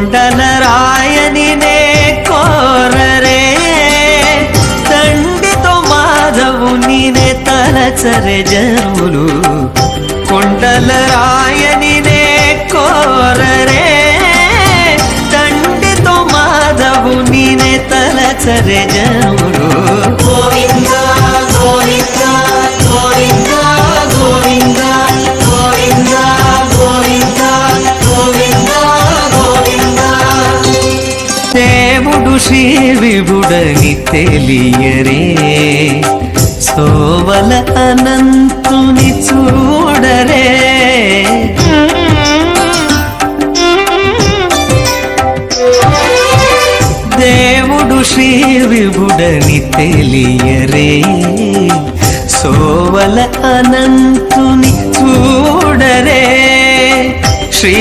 కొండలరాయనినే కోరరే తండ్రితో మాధవునినే తలచరే జనులు కొండలరాయనినే కోరరే తండ్రితో మాధవునినే తలచరే జనులు గోవింద గోవింద గోవింద గోవింద గోవింద గోవింద గోవింద గోవింద దేవుడు శ్రీ విభుడని తెలియరే సోవల అనంతుని చూడరే దేవుడు శ్రీ విభుడని తెలియరే సోవల అనంతుని చూడరే శ్రీ